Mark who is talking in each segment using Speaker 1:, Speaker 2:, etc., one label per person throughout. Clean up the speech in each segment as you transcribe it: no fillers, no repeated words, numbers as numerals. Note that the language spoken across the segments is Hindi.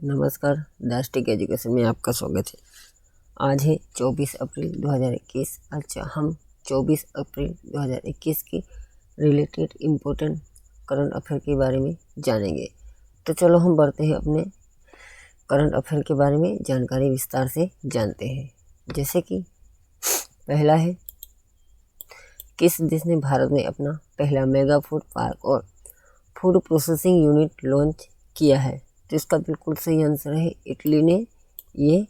Speaker 1: नमस्कार, दास्टिक एजुकेशन में आपका स्वागत है। आज है 24 अप्रैल 2021। अच्छा, हम 24 अप्रैल 2021 की रिलेटेड इम्पोर्टेंट करंट अफेयर के बारे में जानेंगे। तो चलो हम बढ़ते हैं अपने करंट अफेयर के बारे में जानकारी विस्तार से जानते हैं। जैसे कि पहला है, किस देश ने भारत में अपना पहला मेगा फूड पार्क और फूड प्रोसेसिंग यूनिट लॉन्च किया है? तो इसका बिल्कुल सही आंसर है, इटली ने ये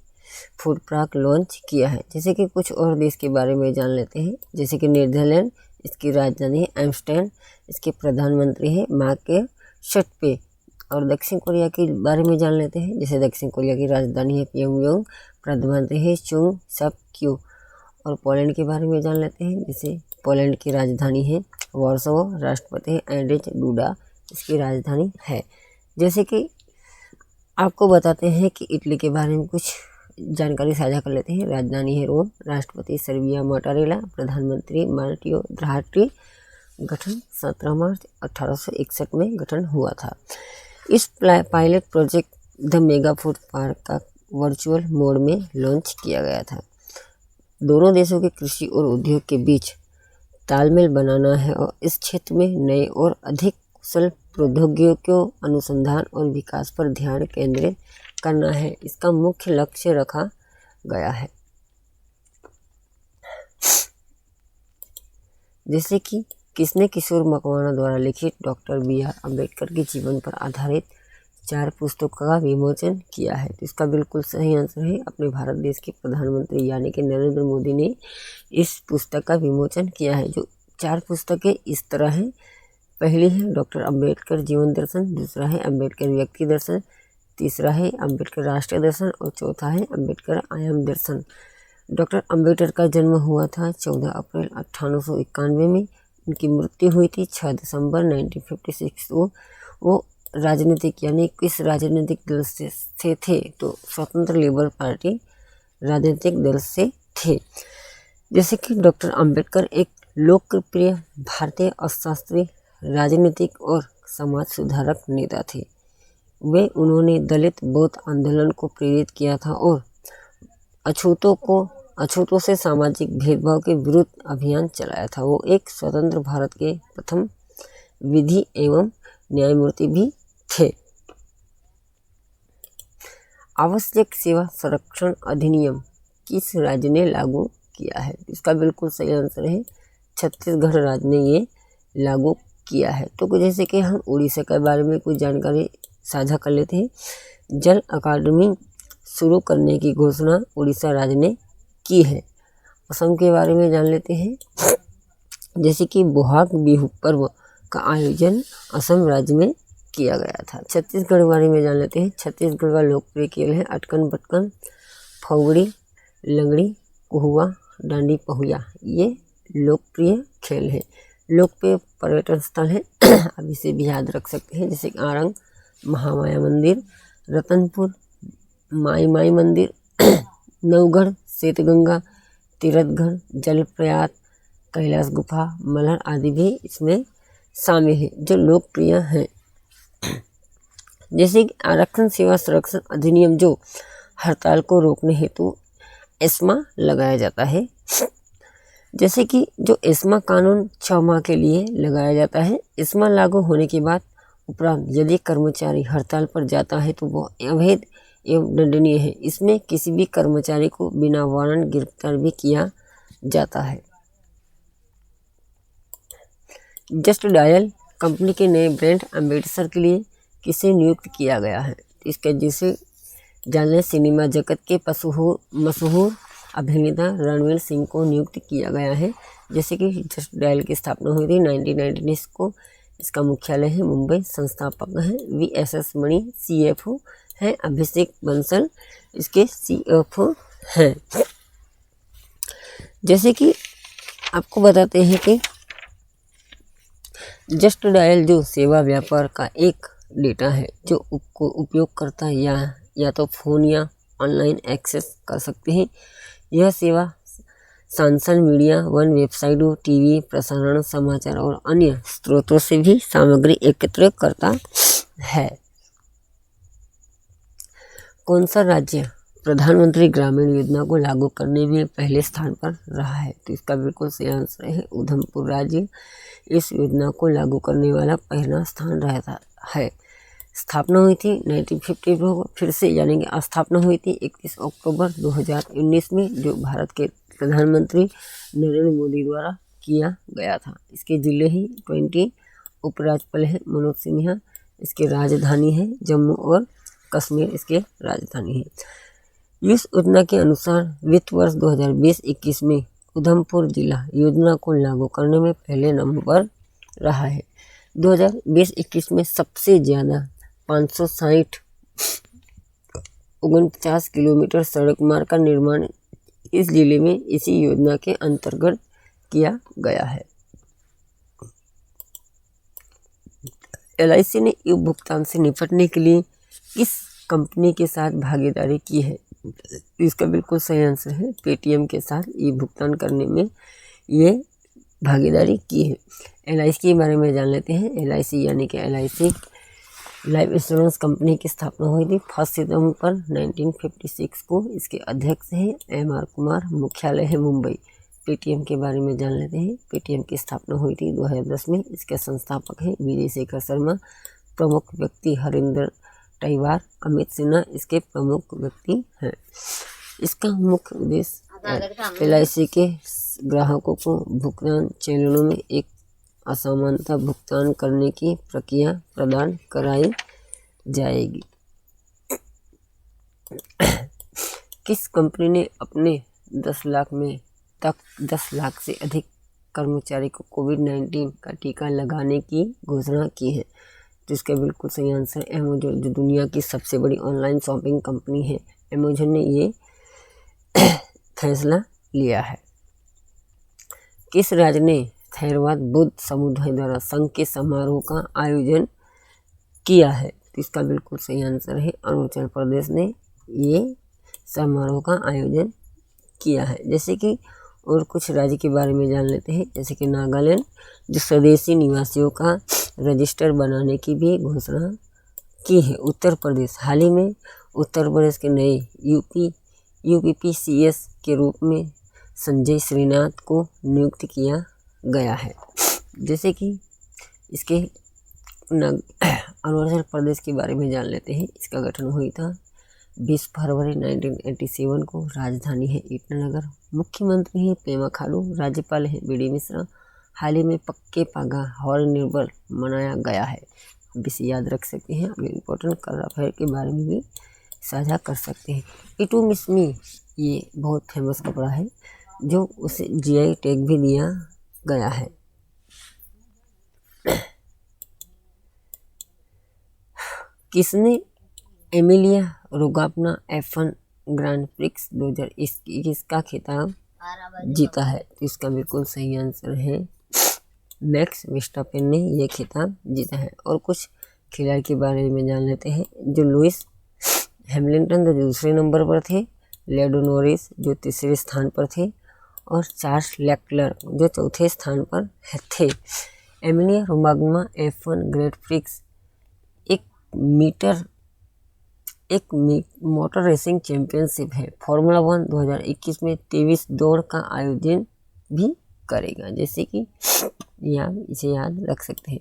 Speaker 1: फूड पार्क लॉन्च किया है। जैसे कि कुछ और देश के बारे में जान लेते हैं। जैसे कि नीदरलैंड, इसकी राजधानी है एम्स्टर्डम, इसके प्रधानमंत्री है मार्क शटपे। और दक्षिण कोरिया के बारे में जान लेते हैं। जैसे दक्षिण कोरिया की राजधानी है प्योंगयांग, प्रधानमंत्री है चुंग सक क्यू। और पोलैंड के बारे में जान लेते हैं। जैसे पोलैंड की राजधानी है वार्सो, राष्ट्रपति है एंड्रेज डूडा, इसकी राजधानी है। जैसे कि आपको बताते हैं कि इटली के बारे में कुछ जानकारी साझा कर लेते हैं। राजधानी है रोम, राष्ट्रपति सर्बिया मोटारेला, प्रधानमंत्री मार्टियो ड्राटी। गठन 17 मार्च 1861 में गठन हुआ था। इस pilot project the mega food park का वर्चुअल मोड में लॉन्च किया गया था। दोनों देशों के कृषि और उद्योग के बीच तालमेल बनाना है और इस क्षेत्र में नए और अधिक कुशल प्रौद्योगिकियों, अनुसंधान और विकास पर ध्यान केंद्रित करना है, इसका मुख्य लक्ष्य रखा गया है। जैसे कि किसने किशोर मकवाना द्वारा लिखित डॉक्टर BR अम्बेडकर के जीवन पर आधारित 4 पुस्तकों का विमोचन किया है? तो इसका बिल्कुल सही आंसर है, अपने भारत देश के प्रधानमंत्री यानी कि नरेंद्र मोदी ने इस पुस्तक का विमोचन किया है। जो 4 पुस्तकें इस तरह हैं। पहली है डॉक्टर अम्बेडकर जीवन दर्शन, दूसरा है अम्बेडकर व्यक्ति दर्शन, तीसरा है अम्बेडकर राष्ट्रीय दर्शन और चौथा है अम्बेडकर आयाम दर्शन। डॉक्टर अम्बेडकर का जन्म हुआ था 14 अप्रैल 1891 में। उनकी मृत्यु हुई थी 6 दिसंबर 1956 को। वो राजनीतिक यानी किस राजनीतिक दल से थे? तो स्वतंत्र लिबरल पार्टी राजनीतिक दल से थे। जैसे कि डॉक्टर अम्बेडकर एक लोकप्रिय भारतीय अर्थशास्त्री, राजनीतिक और समाज सुधारक नेता थे। उन्होंने दलित बौद्ध आंदोलन को प्रेरित किया था और अछूतों से सामाजिक भेदभाव के विरुद्ध अभियान चलाया था। वो एक स्वतंत्र भारत के प्रथम विधि एवं न्यायमूर्ति भी थे। आवश्यक सेवा संरक्षण अधिनियम किस राज्य ने लागू किया है? इसका बिल्कुल सही आंसर है, छत्तीसगढ़ राज्य ने ये लागू किया है। तो जैसे कि हम उड़ीसा के बारे में कुछ जानकारी साझा कर लेते हैं। जल अकादमी शुरू करने की घोषणा उड़ीसा राज्य ने की है। असम के बारे में जान लेते हैं। जैसे कि बोहाग बिहू पर्व का आयोजन असम राज्य में किया गया था। छत्तीसगढ़ के बारे में जान लेते हैं। छत्तीसगढ़ का लोकप्रिय खेल है अटकन बटकन, फगुड़ी, लंगड़ी, कुहुआ, डांडी पहुया। ये लोकप्रिय खेल है। लोकप्रिय पर्यटन स्थल है अब इसे भी याद रख सकते हैं। जैसे आरंग, महामाया मंदिर, रतनपुर, माई मंदिर, नवगढ़, श्वेतगंगा, तीर्थगढ़, जलप्रयाग, कैलाश गुफा, मल्हर आदि भी इसमें शामिल है जो लोकप्रिय हैं। जैसे कि आरक्षण सेवा संरक्षण अधिनियम जो हड़ताल को रोकने हेतु एस्मा लगाया जाता है। जैसे कि जो एस्मा कानून 6 माह के लिए लगाया जाता है। एस्मा लागू होने के बाद उपरांत यदि कर्मचारी हड़ताल पर जाता है तो वह अवैध एवं दंडनीय है। इसमें किसी भी कर्मचारी को बिना वारंट गिरफ्तार भी किया जाता है। जस्ट डायल कंपनी के नए ब्रांड एम्बेसडर के लिए किसे नियुक्त किया गया है? इसके जिसे जानने सिनेमा जगत के मशहूर अभिनेता रणवीर सिंह को नियुक्त किया गया है। जैसे कि जस्ट डायल की स्थापना हुई थी 1996 को। इसका मुख्यालय है मुंबई। संस्थापक हैं VSS मणि, CFO हैं अभिषेक बंसल, इसके CFO हैं। जैसे कि आपको बताते हैं कि जस्ट डायल जो सेवा व्यापार का एक डेटा है जो उपयोगकर्ता या तो फ़ोन या ऑनलाइन एक्सेस कर सकते हैं। यह सेवा social media, one website, TV प्रसारण, समाचार और अन्य स्रोतों से भी सामग्री एकत्र करता है। कौन सा राज्य प्रधानमंत्री ग्रामीण योजना को लागू करने में पहले स्थान पर रहा है? तो इसका बिल्कुल सही आंसर है उधमपुर राज्य इस योजना को लागू करने वाला पहला स्थान रहता है। स्थापना हुई थी 1954 फिर से, यानी कि स्थापना हुई थी 31 अक्टूबर 2019 में, जो भारत के प्रधानमंत्री नरेंद्र मोदी द्वारा किया गया था। इसके जिले ही 20, उपराज्यपाल है मनोज सिन्हा, इसकी राजधानी है जम्मू और कश्मीर, इसके राजधानी है। इस योजना के अनुसार वित्त वर्ष 2020-21 में उधमपुर जिला योजना को लागू करने में पहले नंबर पर रहा है। 2020-21 में सबसे ज़्यादा 560 किलोमीटर सड़क मार्ग का निर्माण इस जिले में इसी योजना के अंतर्गत किया गया है। LIC ने ई भुगतान से निपटने के लिए किस कंपनी के साथ भागीदारी की है? इसका बिल्कुल सही आंसर है पेटीएम के साथ ई भुगतान करने में ये भागीदारी की है। LIC के बारे में जान लेते हैं। LIC यानी कि LIC लाइफ इंश्योरेंस कंपनी की स्थापना हुई थी 1 सितंबर 1956 को। इसके अध्यक्ष हैं MR कुमार, मुख्यालय है मुंबई। पेटीएम के बारे में जान लेते हैं। पेटीएम की स्थापना हुई थी 2010 में। इसके संस्थापक हैं विजय शेखर शर्मा, प्रमुख व्यक्ति हरिंदर टाइवार, अमित सिन्हा इसके प्रमुख व्यक्ति हैं। इसका मुख्य उद्देश्य LIC के ग्राहकों को भुगतान चैनलों में एक असमानता भुगतान करने की प्रक्रिया प्रदान कराई जाएगी। किस कंपनी ने अपने 10 लाख से अधिक कर्मचारी को कोविड-19 का टीका लगाने की घोषणा की है? तो इसका बिल्कुल सही आंसर अमेजन, जो दुनिया की सबसे बड़ी ऑनलाइन शॉपिंग कंपनी है। अमेजन ने ये फैसला लिया है। किस राज्य ने थैरवाद बुद्ध समुदाय द्वारा संघ के समारोह का आयोजन किया है? तो इसका बिल्कुल सही आंसर है अरुणाचल प्रदेश ने ये समारोह का आयोजन किया है। जैसे कि और कुछ राज्य के बारे में जान लेते हैं, जैसे कि नागालैंड, जो स्वदेशी निवासियों का रजिस्टर बनाने की भी घोषणा की है। उत्तर प्रदेश, हाल ही में उत्तर प्रदेश के नए UPPCS के रूप में संजय श्रीनाथ को नियुक्त किया गया है। जैसे कि इसके अरुणाचल प्रदेश के बारे में जान लेते हैं। इसका गठन हुई था 20 फरवरी 1987 को। राजधानी है ईटानगर। मुख्यमंत्री है पेमा खांडू, राज्यपाल है BD मिश्रा। हाल ही में पक्के पागा हॉर्नबिल मनाया गया है। अब इसे याद रख सकते हैं। अब इम्पोर्टेंट करंट अफेयर के बारे में भी साझा कर सकते हैं। इटू मिसमी ये बहुत फेमस कपड़ा है, जो उसे GI टैग भी दिया गया है। किसने Emilia Romagna F1 grand prix 2021 का खिताब जीता है? तो इसका बिल्कुल सही आंसर है मैक्स वर्स्टेपेन ने यह खिताब जीता है। और कुछ खिलाड़ी के बारे में जान लेते हैं। जो लुइस हैमिल्टन जो दूसरे नंबर पर थे, लेडो नॉरिस जो तीसरे स्थान पर थे, और चार्ल्स लेक्लर्क जो चौथे स्थान पर थे। Emilia Romagna F1 grand prix एक मोटर रेसिंग चैंपियनशिप है। फॉर्मूला 1 2021 में 23 दौड़ का आयोजन भी करेगा। जैसे कि इसे याद रख सकते हैं।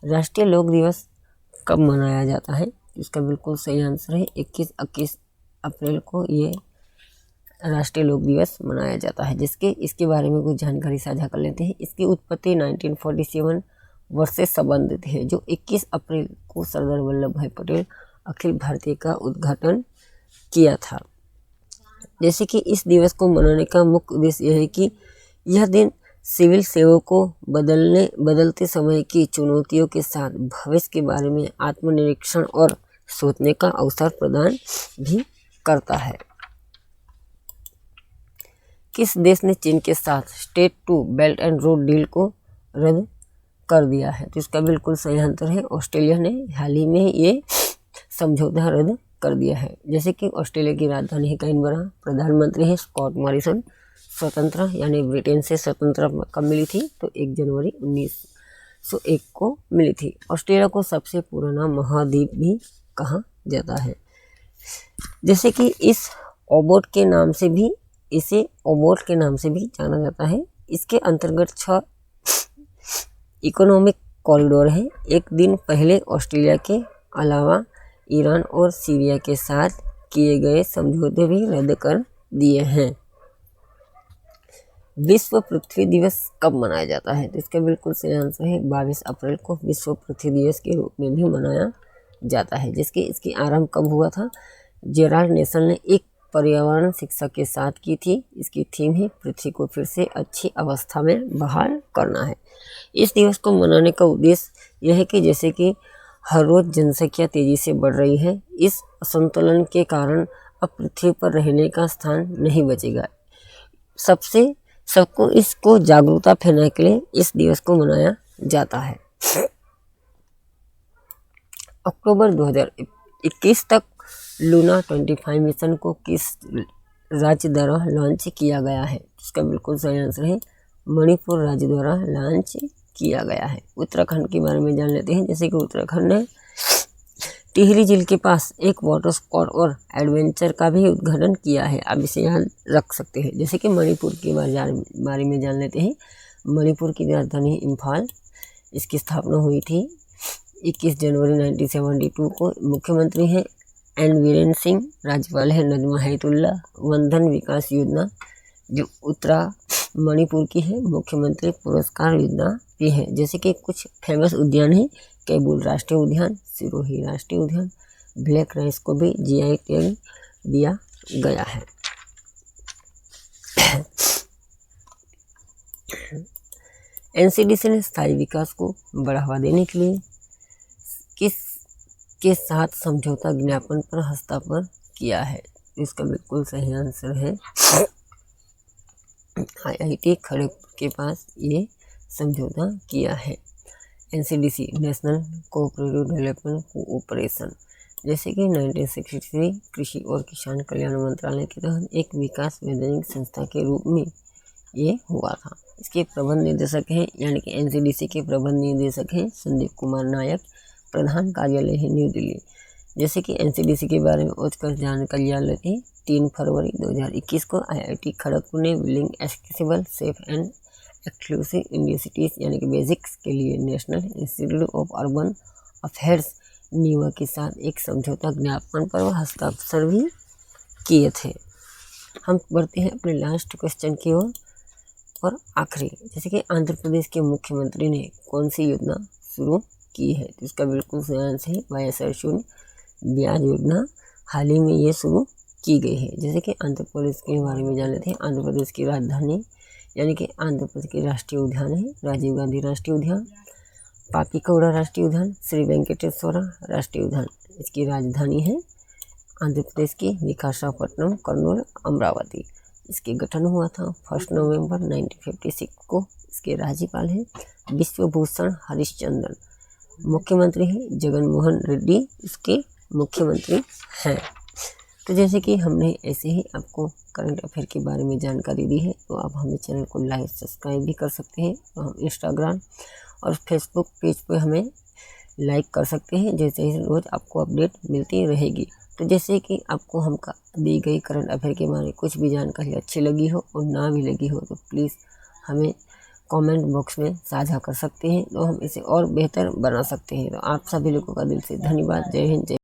Speaker 1: राष्ट्रीय लोक दिवस कब मनाया जाता है? इसका बिल्कुल सही आंसर है 21 अप्रैल को ये राष्ट्रीय लोक दिवस मनाया जाता है। इसके बारे में कुछ जानकारी साझा कर लेते हैं। इसकी उत्पत्ति 1947 वर्ष से संबंधित है, जो 21 अप्रैल को सरदार वल्लभ भाई पटेल अखिल भारतीय का उद्घाटन किया था। जैसे कि इस दिवस को मनाने का मुख्य उद्देश्य यह है कि यह दिन सिविल सेवा को बदलते समय की चुनौतियों के साथ भविष्य के बारे में आत्मनिरीक्षण और सोचने का अवसर प्रदान भी करता है। किस देश ने चीन के साथ state to belt and road deal को रद्द कर दिया है? तो इसका बिल्कुल सही आंसर है ऑस्ट्रेलिया ने हाल ही में ये समझौता रद्द कर दिया है। जैसे कि ऑस्ट्रेलिया की राजधानी है कैनबरा, प्रधानमंत्री है स्कॉट मॉरिसन। स्वतंत्रता यानी ब्रिटेन से स्वतंत्रता कब मिली थी? तो 1 जनवरी 1901 को मिली थी। ऑस्ट्रेलिया को सबसे पुराना महाद्वीप भी कहा जाता है। जैसे कि इसे ओबोट के नाम से भी जाना जाता है। इसके अंतर्गत 6 इकोनॉमिक कॉरिडोर हैं। एक दिन पहले ऑस्ट्रेलिया के अलावा ईरान और सीरिया के साथ किए गए समझौते भी रद्द कर दिए हैं। विश्व पृथ्वी दिवस कब मनाया जाता है? तो इसका बिल्कुल सही आंसर है 22 अप्रैल को विश्व पृथ्वी दिवस के रूप में भी मनाया जाता है। इसकी आरंभ कब हुआ था? जेराल्ड नेसल ने एक पर्यावरण शिक्षा के साथ की थी। इसकी थीम है पृथ्वी को फिर से अच्छी अवस्था में बहाल करना है। इस दिवस को मनाने का उद्देश्य यह है कि जैसे कि हर रोज जनसंख्या तेजी से बढ़ रही है, इस असंतुलन के कारण अब पृथ्वी पर रहने का स्थान नहीं बचेगा। सबको इसको जागरूकता फैलाने के लिए इस दिवस को मनाया जाता है। अक्टूबर 2021 तक लूना 25 मिशन को किस राज्य द्वारा लॉन्च किया गया है? इसका बिल्कुल सही आंसर है मणिपुर राज्य द्वारा लॉन्च किया गया है। उत्तराखंड के बारे में जान लेते हैं। जैसे कि उत्तराखंड ने टिहरी झील के पास एक वाटर स्पोर्ट और एडवेंचर का भी उद्घाटन किया है। आप इसे यहाँ रख सकते हैं। जैसे कि मणिपुर के बारे में जान लेते हैं। मणिपुर की राजधानी इम्फाल, इसकी स्थापना हुई थी 21 जनवरी 1972 को। मुख्यमंत्री हैं एन बीरेन सिंह, राज्यपाल है नजमा हेपतुल्ला। वनधन विकास योजना जो मणिपुर की है, मुख्यमंत्री पुरस्कार योजना भी है। जैसे कि कुछ फेमस उद्यान है, कैबुल राष्ट्रीय उद्यान, सिरोही राष्ट्रीय उद्यान, ब्लैक राइस को भी जीआई टैग दिया गया है। एनसीडीसी ने स्थायी विकास को बढ़ावा देने के लिए किसके साथ समझौता ज्ञापन पर हस्ताक्षर किया है? इसका बिल्कुल सही आंसर है IIT खड़गपुर के पास ये समझौता किया है। NCDC national cooperative development cooperation, जैसे कि 1963 कृषि और किसान कल्याण मंत्रालय के तहत एक विकास वैधानिक संस्था के रूप में ये हुआ था। इसके प्रबंध निदेशक हैं, यानी कि एनसीडीसी के प्रबंध निदेशक हैं संदीप कुमार नायक। प्रधान कार्यालय है न्यू दिल्ली। जैसे कि एनसीडीसी के बारे में उच्चकर जानकारी जान लेते हैं। 3 फरवरी 2021 को IIT खड़गपुर ने building accessible, safe and exclusive universities यानी कि बेसिक्स के लिए national institute of urban affairs नीवा के साथ एक समझौता ज्ञापन पर हस्ताक्षर भी किए थे। हम बढ़ते हैं अपने लास्ट क्वेश्चन की ओर और आखिरी, जैसे कि आंध्र प्रदेश के मुख्यमंत्री ने कौन सी योजना शुरू की है? तो इसका बिल्कुल सही आंसर है YSR शून्य ब्याज योजना। हाल ही में ये शुरू की गई है। जैसे कि आंध्र प्रदेश के बारे में जान लेते हैं। आंध्र प्रदेश की राजधानी यानी कि आंध्र प्रदेश की राष्ट्रीय उद्यान है राजीव गांधी राष्ट्रीय उद्यान, पापीकोड़ा राष्ट्रीय उद्यान, श्री वेंकटेश्वरा राष्ट्रीय उद्यान। इसकी राजधानी है आंध्र प्रदेश की विशाखापट्टनम, कर्नूल, अमरावती। इसके गठन हुआ था 1 नवंबर 1956 को। इसके राज्यपाल हैं विश्वभूषण हरिश्चंद्रन। मुख्यमंत्री हैं जगनमोहन रेड्डी, इसके मुख्यमंत्री हैं। तो जैसे कि हमने ऐसे ही आपको करंट अफेयर के बारे में जानकारी दी है, तो आप हमें चैनल को लाइक सब्सक्राइब भी कर सकते हैं। तो हम इंस्टाग्राम और फेसबुक पेज पर हमें लाइक कर सकते हैं, जैसे ही रोज़ आपको अपडेट मिलती रहेगी। तो जैसे कि आपको हम दी गई करंट अफेयर के बारे में कुछ भी जानकारी अच्छी लगी हो और ना भी लगी हो, तो प्लीज़ हमें कमेंट बॉक्स में साझा कर सकते हैं, तो हम इसे और बेहतर बना सकते हैं। तो आप सभी लोगों का दिल से धन्यवाद। जय हिंद, जय